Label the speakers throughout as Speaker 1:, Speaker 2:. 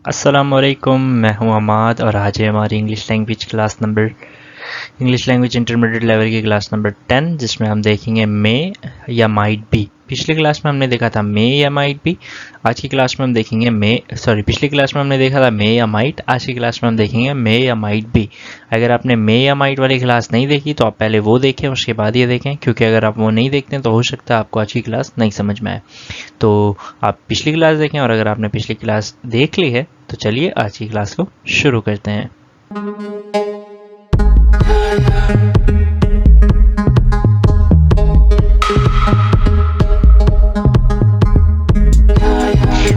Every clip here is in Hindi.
Speaker 1: अस्सलामुअलैकुम, मैं हूं अमाद और आज है हमारी इंग्लिश लैंग्वेज इंटरमीडिएट लेवल की क्लास नंबर 10 जिसमें हम देखेंगे मे या माइट बी। पिछली क्लास में हमने देखा था मे या माइट बी। आज की क्लास में हम देखेंगे पिछली क्लास में हमने देखा था मे या माइट। आज की क्लास में हम देखेंगे मे या माइट बी। अगर आपने मे या माइट वाली क्लास नहीं देखी तो आप पहले वो देखें, उसके बाद ये देखें, क्योंकि अगर आप वो नहीं देखते तो हो सकता है आपको आज की क्लास नहीं समझ में आए। तो आप पिछली क्लास देखें, और अगर आपने पिछली क्लास देख ली है तो चलिए आज की क्लास को शुरू करते हैं।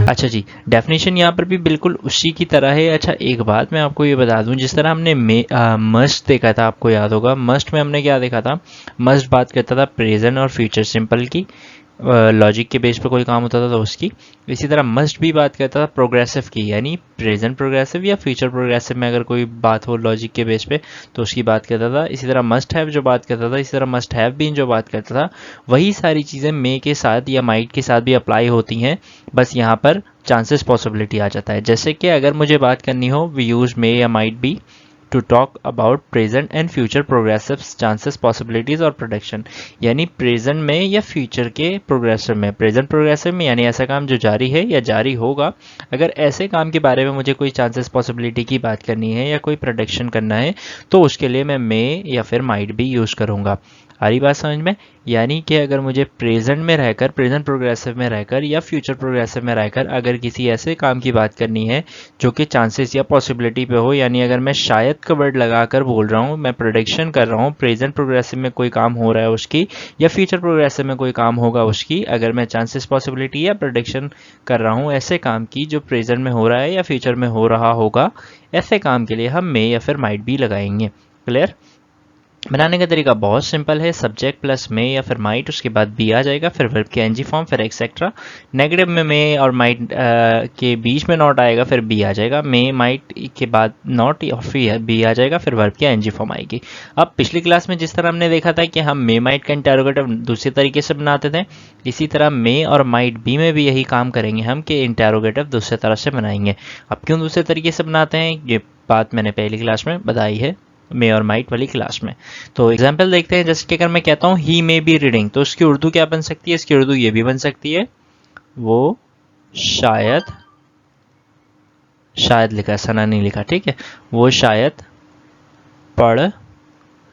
Speaker 1: अच्छा जी, डेफिनेशन यहाँ पर भी बिल्कुल उसी की तरह है। अच्छा, एक बात मैं आपको ये बता दूं, जिस तरह हमने मस्ट देखा था, आपको याद होगा मस्ट में हमने क्या देखा था। मस्ट बात करता था प्रेजेंट और फ्यूचर सिंपल की, लॉजिक के बेस पे कोई काम होता था तो उसकी। इसी तरह मस्ट भी बात करता था प्रोग्रेसिव की, यानी प्रेजेंट प्रोग्रेसिव या फ्यूचर प्रोग्रेसिव में अगर कोई बात हो लॉजिक के बेस पे तो उसकी बात करता था। इसी तरह मस्ट हैव जो बात करता था, इसी तरह मस्ट हैव बीन जो बात करता था, वही सारी चीज़ें मे के साथ या माइट के साथ भी अप्लाई होती हैं। बस यहाँ पर चांसेस पॉसिबिलिटी आ जाता है। जैसे कि अगर मुझे बात करनी हो, वी यूज मे या might be to talk about present and future progressive chances possibilities और प्रोडक्शन। यानी प्रेजेंट में या फ्यूचर के प्रोग्रेसिव में। प्रेजेंट प्रोग्रेसिव में यानी ऐसा काम जो जारी है या जारी होगा। अगर ऐसे काम के बारे में मुझे कोई चांसेस पॉसिबिलिटी की बात करनी है या कोई प्रोडक्शन करना है तो उसके लिए मैं मे या फिर माइट भी यूज़ करूँगा। आ रही बात समझ में? यानी कि अगर मुझे प्रेजेंट में रहकर, प्रेजेंट प्रोग्रेसिव में रहकर या फ्यूचर प्रोग्रेसिव में रहकर अगर किसी ऐसे काम की बात करनी है जो कि चांसेस या पॉसिबिलिटी पे हो, यानी अगर मैं शायद का वर्ड लगाकर बोल रहा हूँ, मैं प्रोडिक्शन कर रहा हूँ प्रेजेंट प्रोग्रेसिव में कोई काम हो रहा है उसकी या फ्यूचर प्रोग्रेसिव में कोई काम होगा उसकी, अगर मैं चांसेस पॉसिबिलिटी या प्रोडिक्शन कर रहा हूँ ऐसे काम की जो प्रेजेंट में हो रहा है या फ्यूचर में हो रहा होगा, ऐसे काम के लिए हम मे या फिर माइट भी लगाएंगे। क्लियर? बनाने का तरीका बहुत सिंपल है। सब्जेक्ट प्लस मे या फिर माइट, उसके बाद बी आ जाएगा, फिर वर्ब के एनजी फॉर्म, फिर एक्सेट्रा। नेगेटिव में मे और माइट के बीच में नॉट आएगा, फिर बी आ जाएगा। मे माइट के बाद नॉट और फिर बी आ जाएगा, फिर वर्ब के एनजी फॉर्म आएगी। अब पिछली क्लास में जिस तरह हमने देखा था कि हम मे माइट का इंटेरोगेटिव दूसरे तरीके से बनाते थे, इसी तरह मे और माइट बी में भी यही काम करेंगे हम कि इंटेरोगेटिव दूसरे तरह से बनाएंगे। अब क्यों दूसरे तरीके से बनाते हैं ये बात मैंने पहली क्लास में बताई है, मे और माइट वाली क्लास में। तो एग्जाम्पल देखते हैं। जैसे कि अगर मैं कहता हूँ ही मे बी रीडिंग, तो उसकी उर्दू क्या बन सकती है? इसकी उर्दू ये भी बन सकती है, वो शायद, शायद लिखा है, सना नहीं लिखा, ठीक है, वो शायद पढ़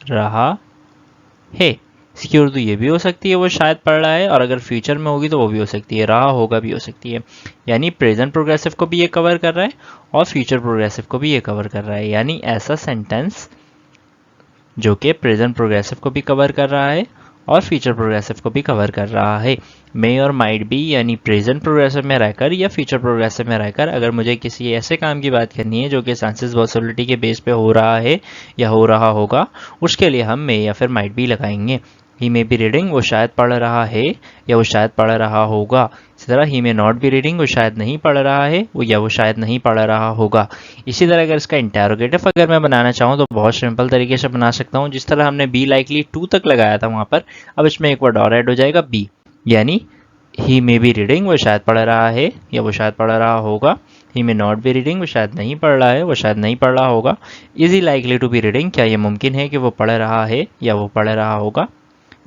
Speaker 1: रहा है। इसकी उर्दू ये भी हो सकती है, वो शायद पढ़ रहा है, और अगर फ्यूचर में होगी तो वो भी हो सकती है, रहा होगा भी हो सकती है। यानी प्रेजेंट प्रोग्रेसिव को भी ये कवर कर रहा है और फ्यूचर प्रोग्रेसिव को भी ये कवर कर रहा है। यानी ऐसा सेंटेंस जो कि प्रेजेंट प्रोग्रेसिव को भी कवर कर रहा है और फ्यूचर प्रोग्रेसिव को भी कवर कर रहा है। मे और माइट बी यानी प्रेजेंट प्रोग्रेसिव में रहकर या फ्यूचर प्रोग्रेसिव में रहकर अगर मुझे किसी ऐसे काम की बात करनी है जो कि चांसेस पॉसिबिलिटी के बेस पे हो रहा है या हो रहा होगा, उसके लिए हम मे या फिर माइट बी लगाएंगे। ही मे बी रीडिंग, वो शायद पढ़ रहा है या वो शायद पढ़ रहा होगा। इसी तरह ही मे नॉट बी रीडिंग, वो शायद नहीं पढ़ रहा है या वो शायद नहीं पढ़ रहा होगा। इसी तरह अगर इसका इंटेरोगेटिव अगर मैं बनाना चाहूँ तो बहुत सिंपल तरीके से बना सकता हूँ। जिस तरह हमने बी लाइकली टू तक लगाया था वहाँ पर, अब इसमें एक वर्ड और ऐड हो जाएगा बी। यानी ही मे बी रीडिंग, वो शायद पढ़ रहा है या वो शायद पढ़ रहा होगा। ही मे नॉट बी रीडिंग, वो शायद नहीं पढ़ रहा है, वो शायद नहीं पढ़ रहा होगा। Is he likely to be reading, क्या ये मुमकिन है कि वो पढ़ रहा है या वो पढ़ रहा होगा।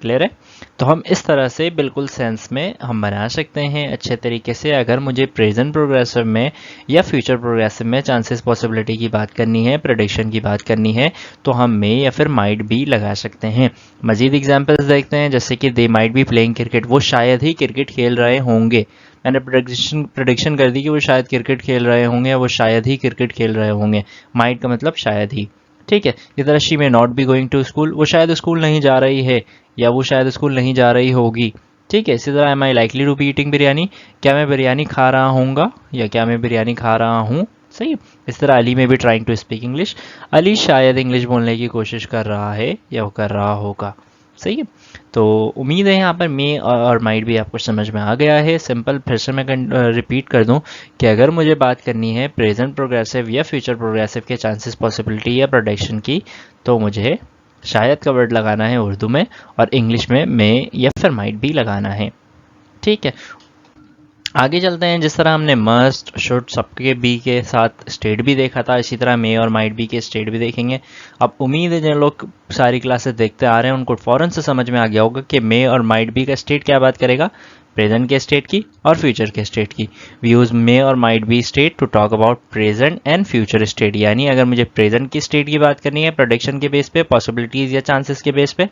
Speaker 1: क्लियर है? तो हम इस तरह से बिल्कुल सेंस में हम बना सकते हैं अच्छे तरीके से। अगर मुझे प्रेजेंट प्रोग्रेसिव में या फ्यूचर प्रोग्रेसिव में चांसेस पॉसिबिलिटी की बात करनी है, प्रेडिक्शन की बात करनी है, तो हम मे या फिर माइट भी लगा सकते हैं। मजीद एग्जांपल्स देखते हैं। जैसे कि they might be playing cricket, वो शायद ही क्रिकेट खेल रहे होंगे। मैंने प्रेडिक्शन कर दी कि वो शायद क्रिकेट खेल रहे होंगे या वो शायद ही क्रिकेट खेल रहे होंगे। माइट का मतलब शायद ही, ठीक है। इस तरह she may not be going to school, वो शायद स्कूल नहीं जा रही है या वो शायद स्कूल नहीं जा रही होगी, ठीक है। इसी तरह am I likely to be eating biryani, क्या मैं बिरयानी खा रहा हूँगा या क्या मैं बिरयानी खा रहा हूँ, सही है। इस तरह अली में भी trying to speak English, Ali शायद इंग्लिश बोलने की कोशिश कर रहा है या वो कर रहा होगा, सही है। तो उम्मीद है यहाँ पर मे और माइट भी आपको समझ में आ गया है। सिंपल फिर से मैं रिपीट कर दूँ कि अगर मुझे बात करनी है प्रेजेंट प्रोग्रेसिव या फ्यूचर प्रोग्रेसिव के चांसेस पॉसिबिलिटी या प्रोडक्शन की, तो मुझे शायद का वर्ड लगाना है उर्दू में और इंग्लिश में मे या फिर माइट भी लगाना है, ठीक है। आगे चलते हैं। जिस तरह हमने मस्ट शुड सबके बी के साथ स्टेट भी देखा था, इसी तरह मे और माइट बी के स्टेट भी देखेंगे। अब उम्मीद है जिन लोग सारी क्लासेस देखते आ रहे हैं उनको फ़ौरन से समझ में आ गया होगा कि मे और माइट बी का स्टेट क्या बात करेगा, प्रेजेंट के स्टेट की और फ्यूचर के स्टेट की। वी यूज़ मे और might be state to talk about present and future state, यानी अगर मुझे प्रेजेंट की स्टेट की बात करनी है प्रोडिक्शन के बेस पे, पॉसिबिलिटीज़ या चांसेस के बेस पे,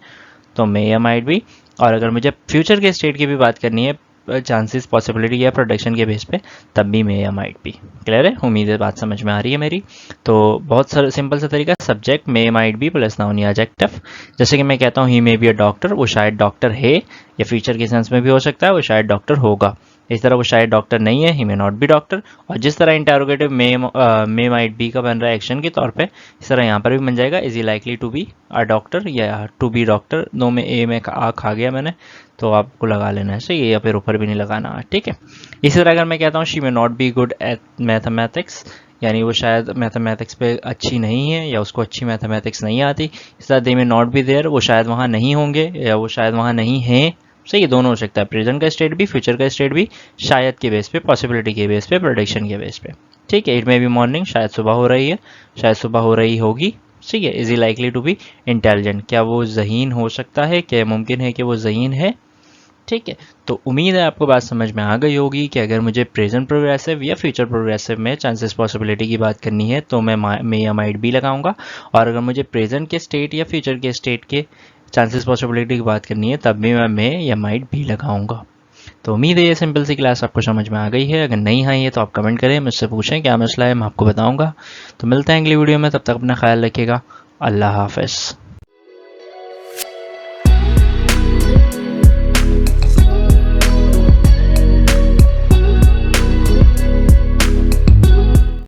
Speaker 1: तो मे या माइट बी, और अगर मुझे फ्यूचर के स्टेट की भी बात करनी है चांसेस पॉसिबिलिटी या प्रोडक्शन के बेस पे, तब भी मे या माइट बी। क्लियर है? उम्मीद है बात समझ में आ रही है मेरी। तो बहुत सिंपल सा तरीका, subject may might be plus noun या एडजेक्टिव। जैसे कि मैं कहता हूँ ही मे बी अ डॉक्टर, वो शायद डॉक्टर है, या फ्यूचर के सेंस में भी हो सकता है वो शायद डॉक्टर होगा। इस तरह वो शायद डॉक्टर नहीं है, ही मे नॉट बी डॉक्टर। और जिस तरह इंटरोगेटिव मे माइट बी का बन रहा है एक्शन के तौर पे, इस तरह यहाँ पर भी बन जाएगा is he likely to be a doctor या टू बी डॉक्टर। दो में ए में आ खा गया मैंने, तो आपको लगा लेना है सही, या फिर ऊपर भी नहीं लगाना, ठीक है। इसी तरह अगर मैं कहता हूँ she may not be good at mathematics, यानी वो शायद मैथमेटिक्स पे अच्छी नहीं है या उसको अच्छी मैथमेटिक्स नहीं आती। इस तरह दे मे नॉट बी देयर, वो शायद वहाँ नहीं होंगे या वो शायद वहाँ नहीं हैं। सही है, दोनों हो सकता है, प्रेजेंट का स्टेट भी फ्यूचर का स्टेट भी, शायद के बेस पे, पॉसिबिलिटी के बेस पे, प्रोडिक्शन के बेस पे। ठीक है, इट मे बी मॉर्निंग, शायद सुबह हो रही है, शायद सुबह हो रही होगी। ठीक है, is he likely to be intelligent, क्या वो ज़हीन हो सकता है, क्या मुमकिन है कि वो ज़हीन है। ठीक है, तो उम्मीद है आपको बात समझ में आ गई होगी कि अगर मुझे प्रेजेंट प्रोग्रेसिव या फ्यूचर प्रोग्रेसिव में चांसेस पॉसिबिलिटी की बात करनी है तो मैं मे या माइट बी लगाऊंगा, और अगर मुझे प्रेजेंट के स्टेट या फ्यूचर के स्टेट के चांसेस पॉसिबिलिटी की बात करनी है तब भी मैं मे या माइट बी लगाऊंगा। तो उम्मीद है ये सिंपल सी क्लास आपको समझ में आ गई है। अगर नहीं आई है तो आप कमेंट करें, मुझसे पूछें क्या मसला है, मैं आपको बताऊंगा। तो मिलते हैं अगली वीडियो में, तब तक अपना ख्याल रखिएगा। अल्लाह हाफ़िज़।